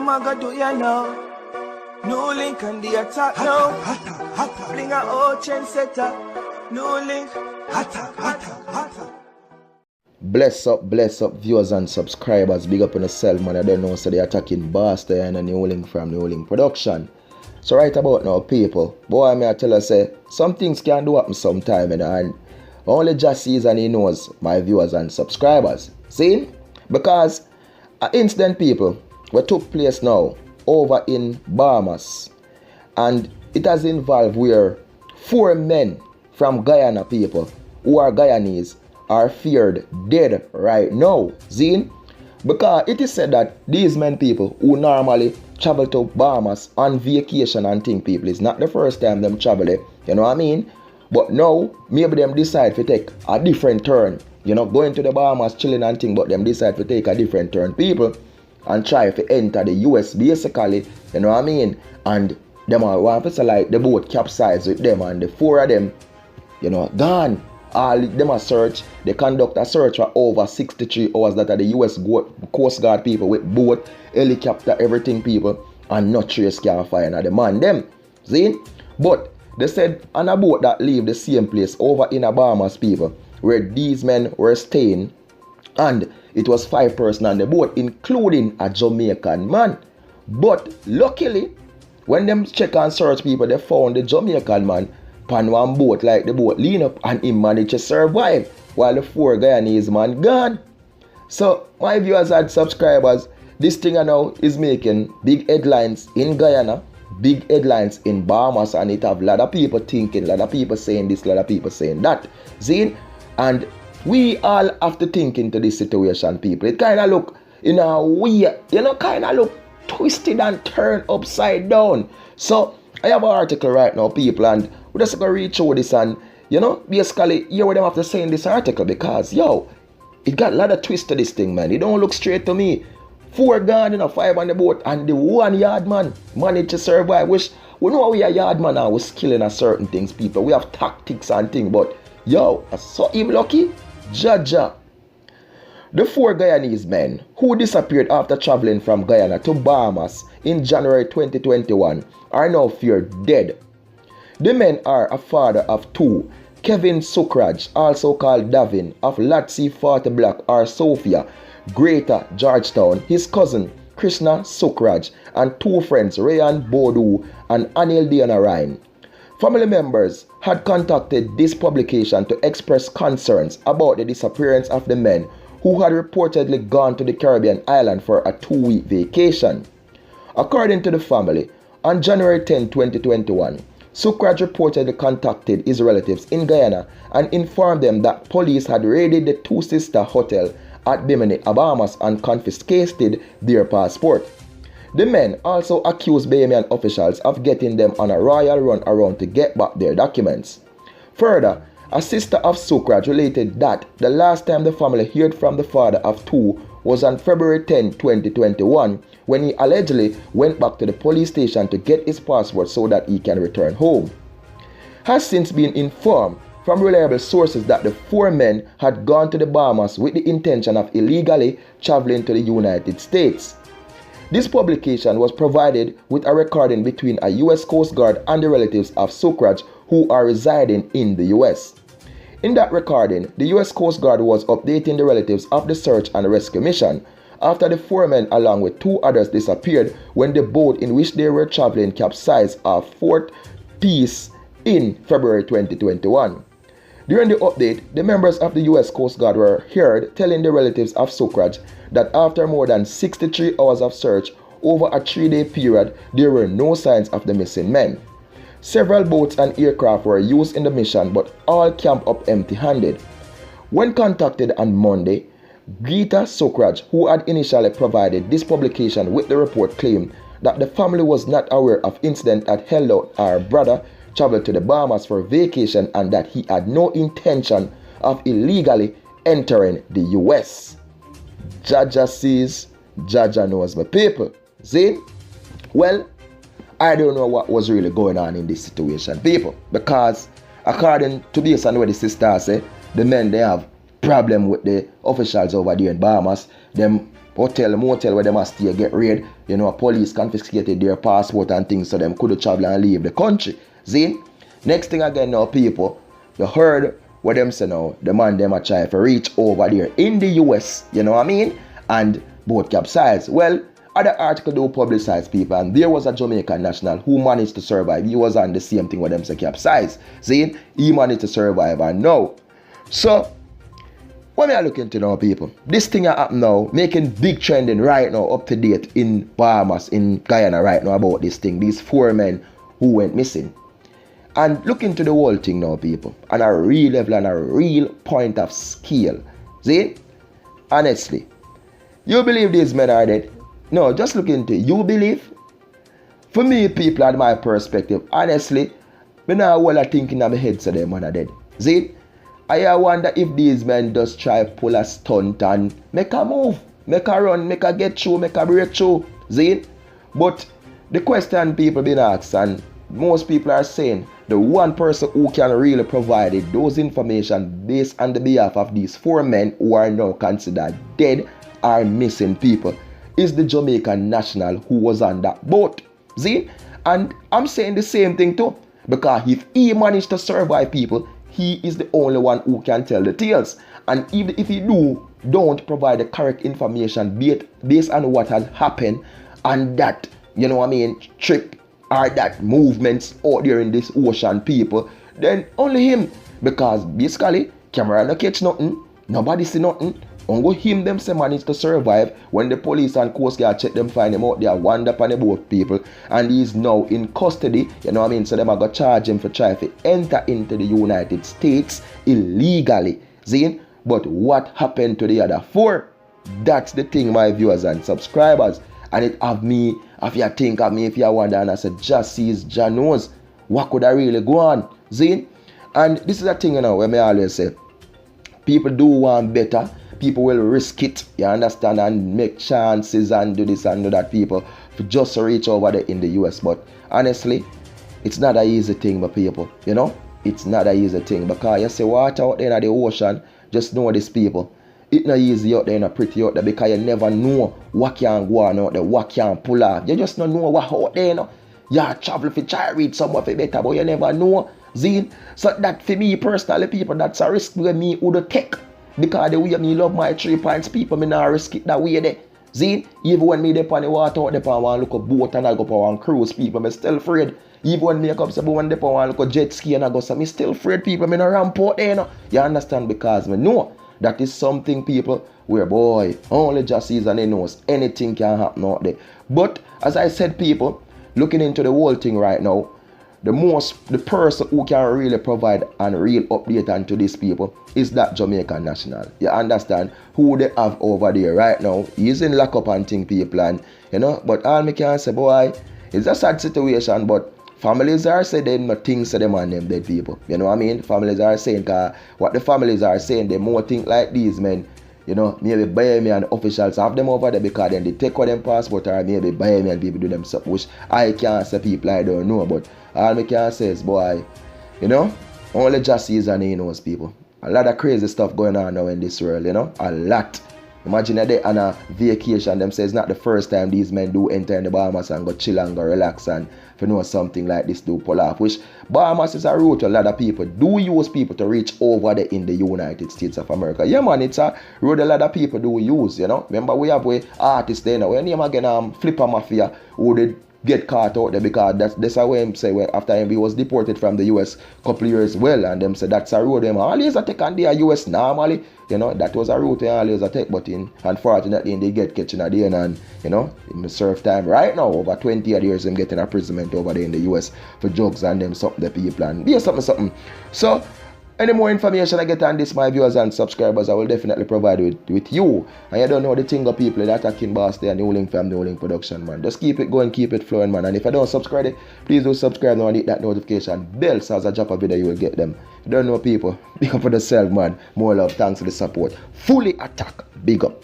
them I got do ya know. NEWLINK and the attack now. Bling a old chain setter. NEWLINK. Bless up viewers and subscribers. Big up on yourself, man. I don't know, so they attacking Basta and a NEWLINK from NEWLINK production. So right about now, people, boy, I tell you, say, some things can do happen sometime, and only just sees and he knows my viewers and subscribers. See? Because an incident, people, what took place now over in Bahamas, and it has involved where 4 men from Guyana, people, who are Guyanese, are feared dead right now. See? Because it is said that these men, people, who normally travel to Bahamas on vacation and thing, people, it's not the first time them travel there, you know what I mean? But now, maybe them decide to take a different turn. You know, going to the Bahamas, chilling and thing, but them decide to take a different turn, people, and try to enter the US, basically, you know what I mean? And them are want to say like the boat capsized with them, and the 4 of them, you know, gone. All them a search. They conduct a search for over 63 hours that are the US Coast Guard people with boat, helicopter, everything, people, and no trace can find the man them. See? But they said on a boat that leave the same place over in the Bahamas, people, where these men were staying, and it was 5 persons on the boat, including a Jamaican man. But luckily, when them check and search, people, they found the Jamaican man on one boat, like the boat lean up, and he managed to survive while the 4 Guyanese man gone. So my viewers and subscribers, this thing now is making big headlines in Guyana, big headlines in Bahamas, and it have a lot of people thinking, a lot of people saying this, a lot of people saying that. See? And we all have to think into this situation, people. It kind of look in a weird, you know, kind of look twisted and turned upside down. So I have an article right now, people, and we're just going to read through this and, you know, basically hear what them have to say in this article, because, yo, it got a lot of twist to this thing, man. It don't look straight to me. 4 gone, you know, 5 on the boat, and the 1 yard man managed to survive. Which we know we are yard man now, we're skilling at certain things, people. We have tactics and things, but yo, I saw him lucky. Jaja. The 4 Guyanese men who disappeared after traveling from Guyana to Bahamas in January 2021 are now feared dead. The men are a father of 2, Kevin Sukraj, also called Davin, of Latsi 40 Block or Sophia, Greater Georgetown, his cousin Krishna Sukraj, and 2 friends Rayan Bodu and Anil Dianarain. Family members had contacted this publication to express concerns about the disappearance of the men who had reportedly gone to the Caribbean island for a 2-week vacation. According to the family, on January 10, 2021, Sukraj reportedly contacted his relatives in Guyana and informed them that police had raided the 2 Sister Hotel at Bimini, Bahamas, and confiscated their passport. The men also accused Bahamian officials of getting them on a royal run around to get back their documents. Further, a sister of Sukraj related that the last time the family heard from the father of 2 was on February 10, 2021, when he allegedly went back to the police station to get his passport so that he can return home. Has since been informed from reliable sources that the 4 men had gone to the Bahamas with the intention of illegally traveling to the United States. This publication was provided with a recording between a US Coast Guard and the relatives of Sukraj who are residing in the US. In that recording, the US Coast Guard was updating the relatives of the search and rescue mission after the 4 men along with 2 others disappeared when the boat in which they were traveling capsized off Fort Peace in February 2021. During the update, the members of the US Coast Guard were heard telling the relatives of Sukraj that after more than 63 hours of search over a 3-day period, there were no signs of the missing men. Several boats and aircraft were used in the mission, but all camped up empty-handed. When contacted on Monday, Geeta Sukraj, who had initially provided this publication with the report, claimed that the family was not aware of incident that held out our brother traveled to the Bahamas for vacation and that he had no intention of illegally entering the US. Jaja sees, Jaja knows, my people. See? Well, I don't know what was really going on in this situation, people, because according to this and what the sisters say, the men, they have problem with the officials over there in Bahamas. Them hotel, motel where they must stay get raid. You know, police confiscated their passport and things so them could travel and leave the country. See? Next thing again now, people, you heard what them say now. The man them a try to reach over there in the US, you know what I mean? And boat capsize. Well, other article do publicize people, and there was a Jamaican national who managed to survive. He was on the same thing with them say capsize. See? He managed to survive and now. So, what we are looking into now, people? This thing happen now, making big trending right now, up to date in Bahamas, in Guyana right now about this thing. These 4 men who went missing. And look into the whole thing now, people. On a real level and a real point of scale. See? Honestly. You believe these men are dead? No, just look into it. You believe? For me, people, at my perspective, honestly, I know what I think in my head so them man are dead. See? I wonder if these men just try pull a stunt and make a move, make a run, make a get through, make a break through. See? But the question people been asked, and most people are saying, the one person who can really provide it, those information based on the behalf of these 4 men who are now considered dead or missing people, is the Jamaican national who was on that boat. See? And I'm saying the same thing too. Because if he managed to survive, people, he is the only one who can tell the tales. And even if he don't provide the correct information based on what has happened and that, you know what I mean, trip or that movements out there in this ocean, people, then only him. Because basically, camera no catch nothing, nobody see nothing. Only him them say managed to survive when the police and Coast Guard check them, find him out there, wander upon the boat, people, and he's now in custody, you know what I mean? So them are going to charge him for trying to enter into the United States illegally. See? But what happened to the other 4? That's the thing, my viewers and subscribers. And it have me, if you think of me, if you wonder, and I said, just sees John knows, what could I really go on? See? And this is a thing, you know, where I always say, people do want better. People will risk it, you understand, and make chances and do this and do that, people, for just to reach over there in the US. But honestly, it's not an easy thing, my people, you know? It's not an easy thing, because you see water out there in the ocean, just know this, people. It's not easy out there, not pretty out there, because you never know what can go on out there, what can pull off. You just don't know what out there, you know? You travel if you try to read somewhere for better, but you never know. See? So that for me personally, people, that's a risk where me would take. Because the way me love my 3 points, people, me not risk it that way there. See? Even when me dey on the water out there, I want to look a boat and I go on cruise, people, me still afraid. Even when me come say, but when I want to look a jet ski and I go, so me still afraid, people, me not ramp out there, you know? You understand? Because me know that is something, people, where, boy, only just season they knows anything can happen out there. But, as I said, people, looking into the whole thing right now, the person who can really provide and real update onto these people is that Jamaican national. You understand? Who they have over there right now. He's in lockup and thing, people, and you know, but all me can say, boy, it's a sad situation, but families are saying they no things to them and them dead people. You know what I mean? Families are saying, cause what the families are saying, they more think like these men. You know, maybe buy me and officials have them over there because then they take out them passport, or maybe buy me and people do them stuff, which I can't say, people, I don't know. But all I can say is, boy, you know, only just season he knows, people. A lot of crazy stuff going on now in this world, you know, a lot. Imagine a day on a vacation, them say it's not the first time these men do enter in the Bahamas and go chill and go relax, and if you know something like this do pull off, which Bahamas is a route a lot of people do use, people, to reach over there in the United States of America. Yeah, man, it's a road a lot of people do use, you know. Remember, we have artists there now. We name again Flipper Mafia, who did get caught out there, because that's how him say, well, after him he was deported from the US a couple years well, and them say that's a road them always attack on the US normally, you know, that was a route they always attack, but unfortunately they get catching at the end, and you know, him serve time right now over 20 years him getting imprisonment over there in the US for drugs and them something the people, and be something. So any more information I get on this, my viewers and subscribers, I will definitely provide with you. And you don't know the thing of people that attacking boss there, NEWLINK from NEWLINK production, man. Just keep it going, keep it flowing, man. And if you don't subscribe it, please do subscribe now and hit that notification bell, so as I drop a video you will get them. If you don't know, people, big up for yourself, man. More love, thanks for the support. Fully attack, big up.